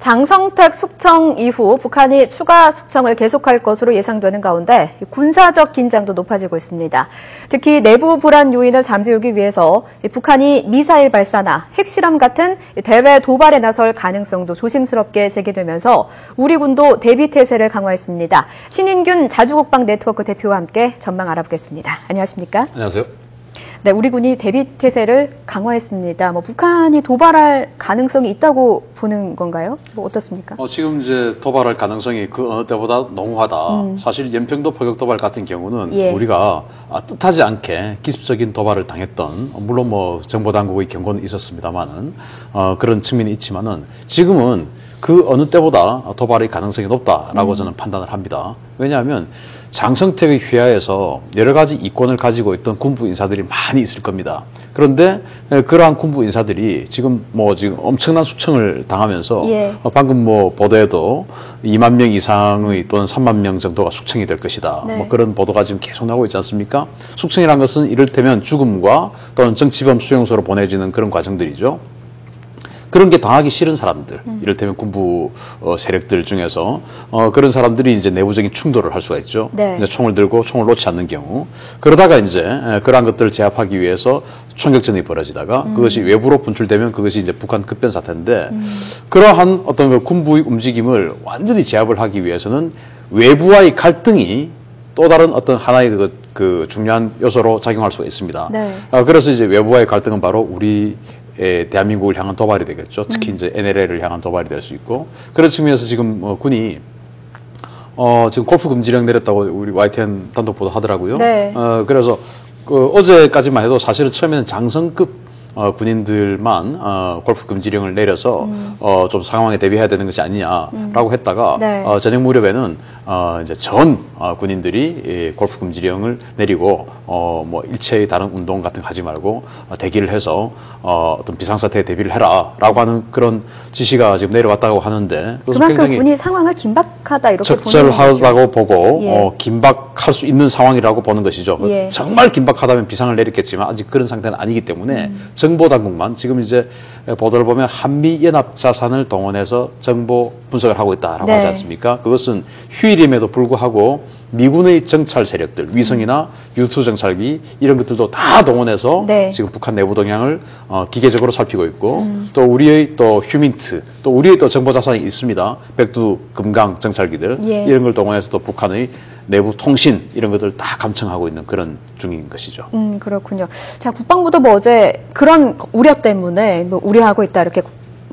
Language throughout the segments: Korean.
장성택 숙청 이후 북한이 추가 숙청을 계속할 것으로 예상되는 가운데 군사적 긴장도 높아지고 있습니다. 특히 내부 불안 요인을 잠재우기 위해서 북한이 미사일 발사나 핵실험 같은 대외 도발에 나설 가능성도 조심스럽게 제기되면서 우리 군도 대비 태세를 강화했습니다. 신인균 자주국방 네트워크 대표와 함께 전망 알아보겠습니다. 안녕하십니까? 안녕하세요. 네, 우리 군이 대비 태세를 강화했습니다. 북한이 도발할 가능성이 있다고 보는 건가요? 어떻습니까? 지금 이제 도발할 가능성이 그 어느 때보다 농후하다. 사실 연평도 포격 도발 같은 경우는 우리가 뜻하지 않게 기습적인 도발을 당했던, 물론 정보 당국의 경고는 있었습니다만은 그런 측면이 있지만은 지금은 그 어느 때보다 도발의 가능성이 높다라고 저는 판단을 합니다. 왜냐하면 장성택의 휘하에서 여러 가지 이권을 가지고 있던 군부 인사들이 많이 있을 겁니다. 그런데 그러한 군부 인사들이 지금 지금 엄청난 숙청을 당하면서 방금 보도에도 2만 명 이상의 또는 3만 명 정도가 숙청이 될 것이다. 네. 그런 보도가 지금 계속 나오고 있지 않습니까? 숙청이라는 것은 이를테면 죽음과 또는 정치범 수용소로 보내지는 그런 과정들이죠. 그런 게 당하기 싫은 사람들, 이를테면 군부 세력들 중에서 그런 사람들이 이제 내부적인 충돌을 할 수가 있죠. 네. 이제 총을 들고 총을 놓지 않는 경우, 그러다가 이제 그러한 것들을 제압하기 위해서 총격전이 벌어지다가 그것이 외부로 분출되면 그것이 이제 북한 급변 사태인데 그러한 어떤 그 군부의 움직임을 완전히 제압을 하기 위해서는 외부와의 갈등이 또 다른 어떤 하나의 그 중요한 요소로 작용할 수가 있습니다. 네. 그래서 이제 외부와의 갈등은 바로 우리 대한민국을 향한 도발이 되겠죠. 특히 이제 NLL을 향한 도발이 될 수 있고, 그런 측면에서 지금 군이 지금 골프 금지령 내렸다고 우리 YTN 단독 보도 하더라고요. 네. 그래서 어제까지만 해도 사실은 처음에는 장성급 군인들만 골프 금지령을 내려서 좀 상황에 대비해야 되는 것이 아니냐라고 했다가 네. 저녁 무렵에는 이제 전 군인들이 골프 금지령을 내리고 일체의 다른 운동 같은 거 하지 말고 대기를 해서 어떤 비상사태에 대비를 해라라고 하는 그런 지시가 지금 내려왔다고 하는데 그만큼 군이 상황을 긴박하다 이렇게 보는 거죠. 적절하다고 보고 긴박할 수 있는 상황이라고 보는 것이죠. 정말 긴박하다면 비상을 내렸겠지만 아직 그런 상태는 아니기 때문에 정보당국만 지금 이제 보도를 보면 한미연합자산을 동원해서 정보 분석을 하고 있다라고 하지 않습니까? 그것은 휴일임에도 불구하고 미군의 정찰 세력들, 위성이나 유투 정찰기 이런 것들도 다 동원해서 지금 북한 내부 동향을 기계적으로 살피고 있고 또 우리의 또 휴민트, 또 우리의 또 정보 자산이 있습니다. 백두, 금강 정찰기들 이런 걸 동원해서 또 북한의 내부 통신 이런 것들 다 감청하고 있는 그런 중인 것이죠. 그렇군요. 자, 국방부도 어제 그런 우려 때문에 우려하고 있다 이렇게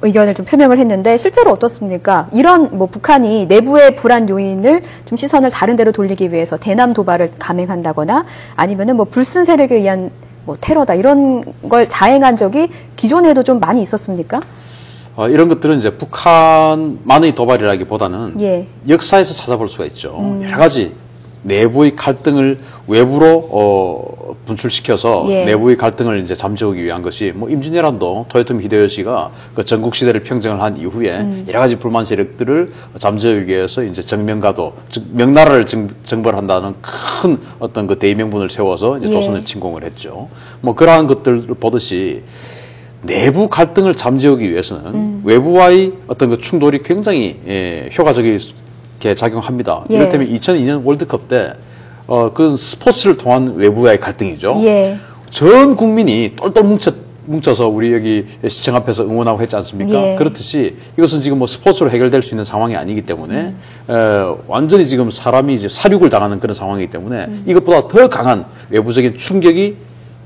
의견을 좀 표명을 했는데 실제로 어떻습니까? 이런 북한이 내부의 불안 요인을 좀 시선을 다른 데로 돌리기 위해서 대남 도발을 감행한다거나 아니면은 불순 세력에 의한 테러다 이런 걸 자행한 적이 기존에도 좀 많이 있었습니까? 이런 것들은 이제 북한만의 도발이라기보다는 역사에서 찾아볼 수가 있죠. 여러 가지 내부의 갈등을 외부로 분출시켜서 내부의 갈등을 이제 잠재우기 위한 것이 임진왜란도 토요토미 히데요시가 그 전국 시대를 평정을 한 이후에 여러 가지 불만 세력들을 잠재우기 위해서 이제 정명가도 즉 명나라를 정벌 한다는 큰 어떤 그 대의명분을 세워서 이제 조선을 침공을 했죠. 그러한 것들을 보듯이 내부 갈등을 잠재우기 위해서는 외부와의 어떤 그 충돌이 굉장히 효과적이게 작용합니다. 이를테면 2002년 월드컵 때 그 스포츠를 통한 외부와의 갈등이죠. 전 국민이 똘똘 뭉쳐서 우리 여기 시청 앞에서 응원하고 했지 않습니까? 그렇듯이 이것은 지금 스포츠로 해결될 수 있는 상황이 아니기 때문에 완전히 지금 사람이 이제 사륙을 당하는 그런 상황이기 때문에 이것보다 더 강한 외부적인 충격이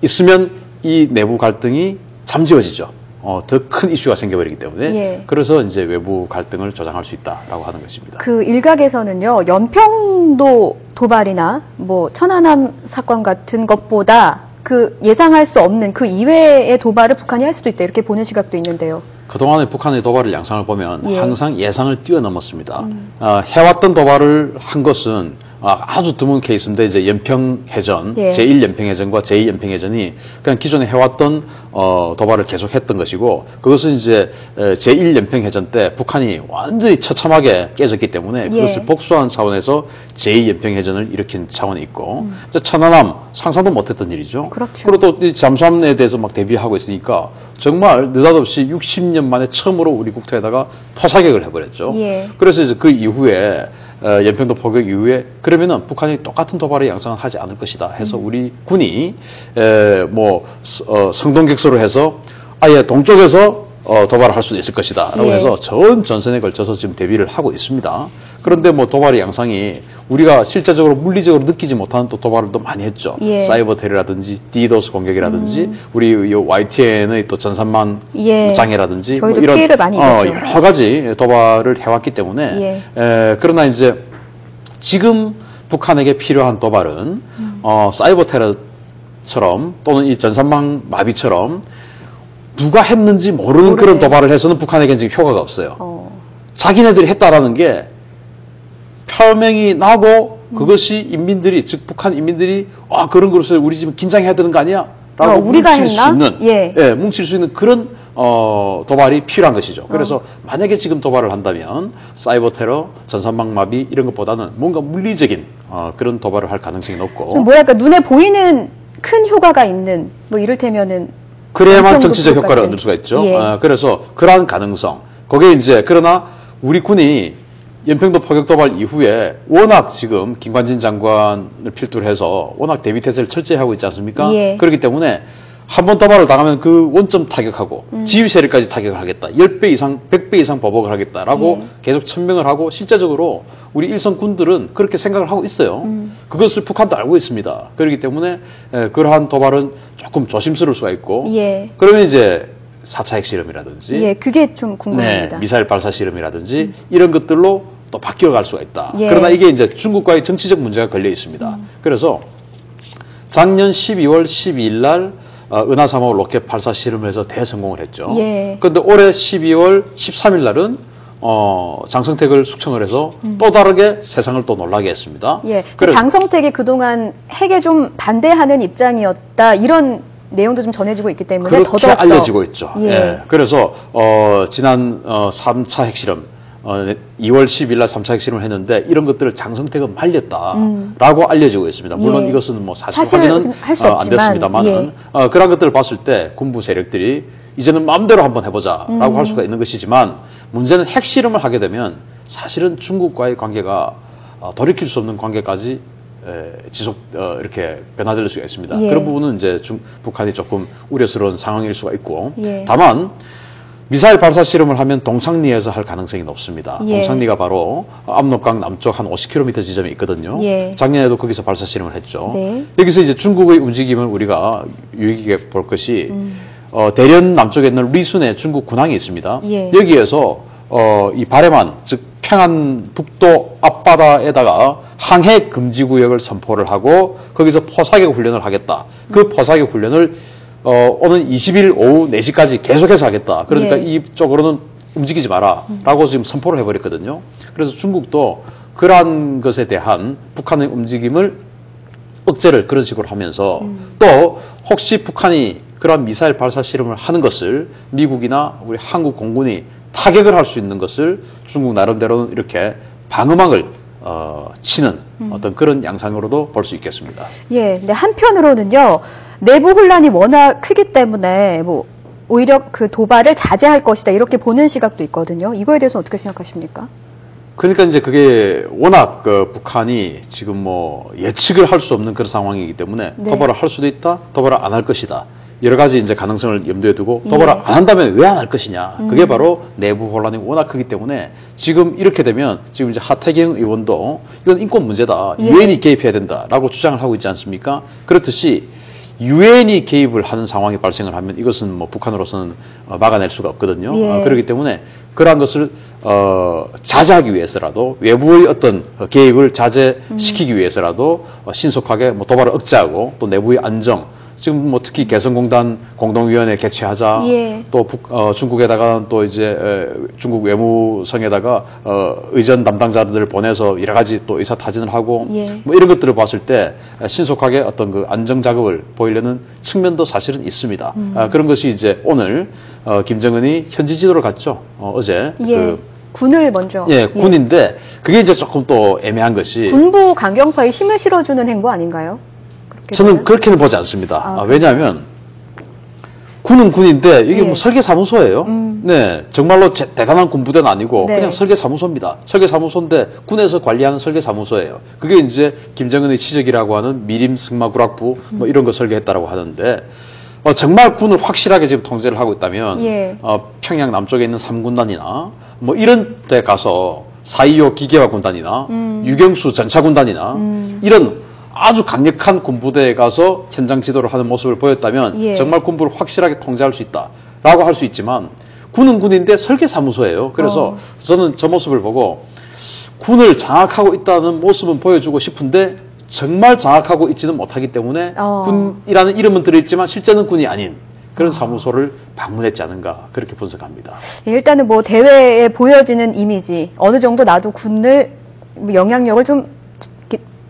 있으면 이 내부 갈등이 잠재워지죠. 더 큰 이슈가 생겨버리기 때문에 그래서 이제 외부 갈등을 조장할 수 있다라고 하는 것입니다. 그 일각에서는요, 연평도 도발이나 천안함 사건 같은 것보다 그 예상할 수 없는 그 이외의 도발을 북한이 할 수도 있다 이렇게 보는 시각도 있는데요. 그동안의 북한의 도발을 양상을 보면 항상 예상을 뛰어넘었습니다. 해왔던 도발을 한 것은 아주 드문 케이스인데 이제 연평해전, 예. 제1연평해전과 제2연평해전이 그냥 기존에 해왔던 도발을 계속했던 것이고 그것은 이제 제1연평해전 때 북한이 완전히 처참하게 깨졌기 때문에 그것을 복수한 차원에서 제2연평해전을 일으킨 차원이 있고 천안함 상상도 못했던 일이죠. 그렇죠. 그리고 또 이 잠수함에 대해서 막 대비하고 있으니까 정말 느닷없이 60년 만에 처음으로 우리 국토에다가 포사격을 해버렸죠. 예. 그래서 이제 그 이후에 연평도 포격 이후에 그러면은 북한이 똑같은 도발의 양상을 하지 않을 것이다 해서 우리 군이 성동격소로 해서 아예 동쪽에서 도발을 할 수도 있을 것이다 라고 해서 전 전선에 걸쳐서 지금 대비를 하고 있습니다. 그런데 뭐 도발의 양상이 우리가 실제적으로 물리적으로 느끼지 못하는 또 도발을 또 많이 했죠. 사이버 테러라든지 디도스 공격이라든지 우리 YTN의 또 전산망 장애라든지 저희도 뭐 피해를 많이 입었죠. 여러 가지 도발을 해왔기 때문에 그러나 이제 지금 북한에게 필요한 도발은 사이버 테러처럼 또는 이 전산망 마비처럼 누가 했는지 모르는 그런 도발을 해서는 북한에게는 지금 효과가 없어요. 자기네들이 했다라는 게 표명이 나고 그것이 인민들이 즉 북한 인민들이 그런 것을 우리 지금 긴장해야 되는 거 아니야? 라고 우리가 뭉칠 수 있는 뭉칠 수 있는 그런 도발이 필요한 것이죠. 그래서 만약에 지금 도발을 한다면 사이버 테러, 전산망 마비 이런 것보다는 뭔가 물리적인 그런 도발을 할 가능성이 높고 뭐랄까 눈에 보이는 큰 효과가 있는 뭐 이를테면은 그래야만 정치적 효과를 얻을 수가 있죠. 그래서 그러한 가능성 거기에 이제 그러나 우리 군이 연평도 포격 도발 이후에 워낙 지금 김관진 장관을 필두로 해서 워낙 대비 태세를 철저히 하고 있지 않습니까? 그렇기 때문에 한 번 도발을 당하면 그 원점 타격하고 지휘 세력까지 타격을 하겠다. 10배 이상, 100배 이상 보복을 하겠다라고 계속 천명을 하고 실제적으로 우리 일선 군들은 그렇게 생각을 하고 있어요. 그것을 북한도 알고 있습니다. 그렇기 때문에 그러한 도발은 조금 조심스러울 수가 있고 그러면 이제 4차 핵실험이라든지 그게 좀 궁금합니다. 미사일 발사 실험이라든지 이런 것들로 또 바뀌어갈 수가 있다. 그러나 이게 이제 중국과의 정치적 문제가 걸려 있습니다. 그래서 작년 12월 12일 날 은하 3호 로켓 발사 실험을 해서 대성공을 했죠. 그런데 올해 12월 13일 날은 장성택을 숙청을 해서 또 다르게 세상을 또 놀라게 했습니다. 장성택이 그동안 핵에 좀 반대하는 입장이었다 이런 내용도 좀 전해지고 있기 때문에 그렇게 더더욱 알려지고 있죠. 그래서 지난 3차 핵실험 2월 10일 날 3차 핵실험을 했는데 이런 것들을 장성택은 말렸다라고 알려지고 있습니다. 물론 이것은 뭐 사실 확인은 안 됐습니다만은 그런 것들을 봤을 때 군부 세력들이 이제는 마음대로 한번 해보자라고 할 수가 있는 것이지만 문제는 핵실험을 하게 되면 사실은 중국과의 관계가 돌이킬 수 없는 관계까지 이렇게 변화될 수가 있습니다. 그런 부분은 이제 북한이 조금 우려스러운 상황일 수가 있고 다만 미사일 발사 실험을 하면 동창리에서 할 가능성이 높습니다. 동창리가 바로 압록강 남쪽 한 50km 지점에 있거든요. 작년에도 거기서 발사 실험을 했죠. 여기서 이제 중국의 움직임을 우리가 유의 깊게 볼 것이 대련 남쪽에 있는 리순에 중국 군항이 있습니다. 여기에서 이 바레만 즉 평안 북도 앞바다에다가 항해 금지 구역을 선포를 하고 거기서 포사격 훈련을 하겠다. 그 포사격 훈련을 오는 20일 오후 4시까지 계속해서 하겠다. 그러니까 이쪽으로는 움직이지 마라 라고 지금 선포를 해버렸거든요. 그래서 중국도 그러한 것에 대한 북한의 움직임을 억제를 그런 식으로 하면서 또 혹시 북한이 그러한 미사일 발사 실험을 하는 것을 미국이나 우리 한국 공군이 타격을 할 수 있는 것을 중국 나름대로는 이렇게 방어막을 치는 어떤 그런 양상으로도 볼 수 있겠습니다. 근데 한편으로는요. 내부 혼란이 워낙 크기 때문에 뭐 오히려 그 도발을 자제할 것이다 이렇게 보는 시각도 있거든요. 이거에 대해서 어떻게 생각하십니까? 그러니까 이제 그게 워낙 북한이 지금 뭐 예측을 할 수 없는 그런 상황이기 때문에 도발을 할 수도 있다, 도발을 안 할 것이다. 여러 가지 이제 가능성을 염두에 두고 도발을 안 한다면 왜 안 할 것이냐. 그게 바로 내부 혼란이 워낙 크기 때문에 지금 이렇게 되면 지금 이제 하태경 의원도 이건 인권 문제다. 유엔이 개입해야 된다라고 주장을 하고 있지 않습니까? 그렇듯이 유엔이 개입을 하는 상황이 발생을 하면 이것은 뭐 북한으로서는 막아낼 수가 없거든요. 그렇기 때문에 그러한 것을 자제하기 위해서라도 외부의 어떤 개입을 자제시키기 위해서라도 신속하게 뭐 도발을 억제하고 또 내부의 안정 지금 뭐 특히 개성공단 공동위원회 개최하자. 예. 또 중국에다가 또 이제 중국 외무성에다가 의전 담당자들 보내서 여러 가지 또 의사 타진을 하고 예. 뭐 이런 것들을 봤을 때 신속하게 어떤 그 안정 작업을 보이려는 측면도 사실은 있습니다. 그런 것이 이제 오늘 김정은이 현지 지도를 갔죠. 어제. 예. 군을 먼저. 예, 군인데 그게 이제 조금 또 애매한 것이 군부 강경파에 힘을 실어주는 행보 아닌가요? 저는 보면? 그렇게는 보지 않습니다. 왜냐하면 군은 군인데 이게 뭐 설계사무소예요. 네, 정말로 대단한 군부대는 아니고 네. 그냥 설계사무소입니다. 설계사무소인데 군에서 관리하는 설계사무소예요. 그게 이제 김정은의 치적이라고 하는 미림 승마구락부 뭐 이런 거 설계했다라고 하는데 정말 군을 확실하게 지금 통제를 하고 있다면 예. 평양 남쪽에 있는 3군단이나 뭐 이런 데 가서 4.25 기계화 군단이나 유경수 전차군단이나 이런 아주 강력한 군부대에 가서 현장 지도를 하는 모습을 보였다면 예. 정말 군부를 확실하게 통제할 수 있다라고 할 수 있지만 군은 군인데 설계사무소예요. 그래서 저는 저 모습을 보고 군을 장악하고 있다는 모습은 보여주고 싶은데 정말 장악하고 있지는 못하기 때문에 군이라는 이름은 들어있지만 실제는 군이 아닌 그런 사무소를 방문했지 않은가 그렇게 분석합니다. 일단은 뭐 대회에 보여지는 이미지 어느 정도 나도 군을 영향력을 좀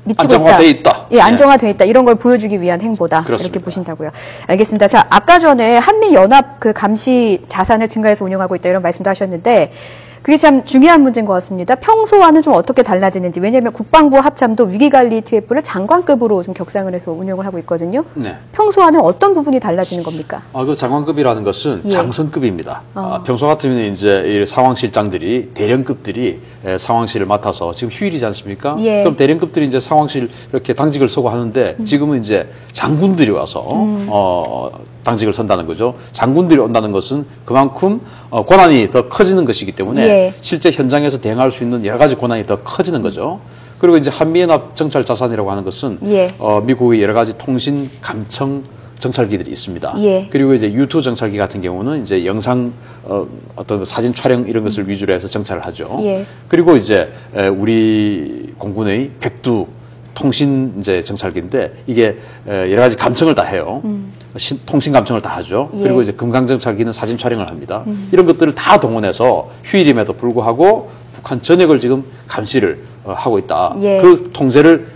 미치고 안정화돼 있다. 예, 안정화돼 있다. 이런 걸 보여주기 위한 행보다. 그렇습니다. 이렇게 보신다고요. 알겠습니다. 자, 아까 전에 한미연합 그 감시 자산을 증가해서 운영하고 있다 이런 말씀도 하셨는데 그게 참 중요한 문제인 것 같습니다. 평소와는 좀 어떻게 달라지는지. 왜냐하면 국방부 합참도 위기관리 TF를 장관급으로 좀 격상을 해서 운영을 하고 있거든요. 네. 평소와는 어떤 부분이 달라지는 겁니까? 그 장관급이라는 것은 예. 장성급입니다. 평소 같으면 이제 이 상황실장들이 대령급들이 상황실을 맡아서 지금 휴일이지 않습니까? 예. 그럼 대령급들이 이제 상황실 이렇게 당직을 서고 하는데 지금은 이제 장군들이 와서 당직을 선다는 거죠. 장군들이 온다는 것은 그만큼 권한이 더 커지는 것이기 때문에 예. 실제 현장에서 대응할 수 있는 여러 가지 권한이 더 커지는 거죠. 그리고 이제 한미연합 정찰 자산이라고 하는 것은 예. 미국의 여러 가지 통신 감청 정찰기들이 있습니다. 예. 그리고 이제 U2 정찰기 같은 경우는 이제 영상 어떤 사진 촬영 이런 것을 위주로 해서 정찰을 하죠. 예. 그리고 이제 우리 공군의 백두 통신 이제 정찰기인데 이게 여러 가지 감청을 다 해요. 통신 감청을 다 하죠. 예. 그리고 이제 금강 정찰기는 사진 촬영을 합니다. 이런 것들을 다 동원해서 휴일임에도 불구하고 북한 전역을 지금 감시를 하고 있다. 예. 그 통제를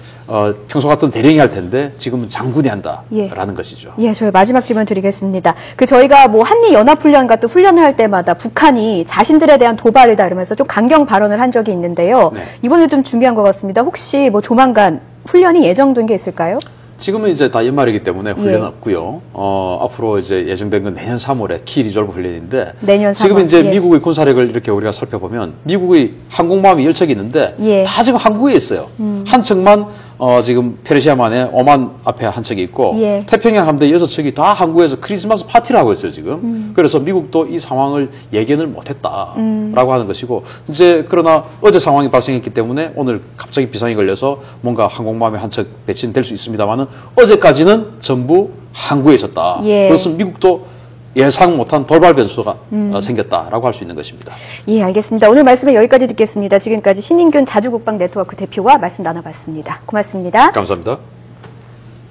평소 같던 대령이 할 텐데 지금은 장군이 한다라는 예. 것이죠. 예, 저희 마지막 질문 드리겠습니다. 저희가 뭐 한미 연합훈련 같은 훈련을 할 때마다 북한이 자신들에 대한 도발이다 이러면서 좀 강경 발언을 한 적이 있는데요. 네. 이번에 좀 중요한 것 같습니다. 혹시 뭐 조만간 훈련이 예정된 게 있을까요? 지금은 이제 다 연말이기 때문에 훈련 예. 없고요. 앞으로 이제 예정된 건 내년 3월에 키 리졸브 훈련인데 내년 3월. 지금 이제 예. 미국의 군사력을 이렇게 우리가 살펴보면 미국의 항공모함이 10척이 있는데 예. 다 지금 항구에 있어요. 한 척만 지금 페르시아만에 오만 앞에 한 척이 있고 예. 태평양 함대 6척이 다 항구에서 크리스마스 파티를 하고 있어요 지금. 그래서 미국도 이 상황을 예견을 못했다라고 하는 것이고 이제 그러나 어제 상황이 발생했기 때문에 오늘 갑자기 비상이 걸려서 뭔가 항공모함에 한 척 배치는 될 수 있습니다만은 어제까지는 전부 항구에 있었다. 예. 그래서 미국도 예상 못한 돌발 변수가 생겼다라고 할 수 있는 것입니다. 예, 알겠습니다. 오늘 말씀은 여기까지 듣겠습니다. 지금까지 신인균 자주국방 네트워크 대표와 말씀 나눠봤습니다. 고맙습니다. 감사합니다.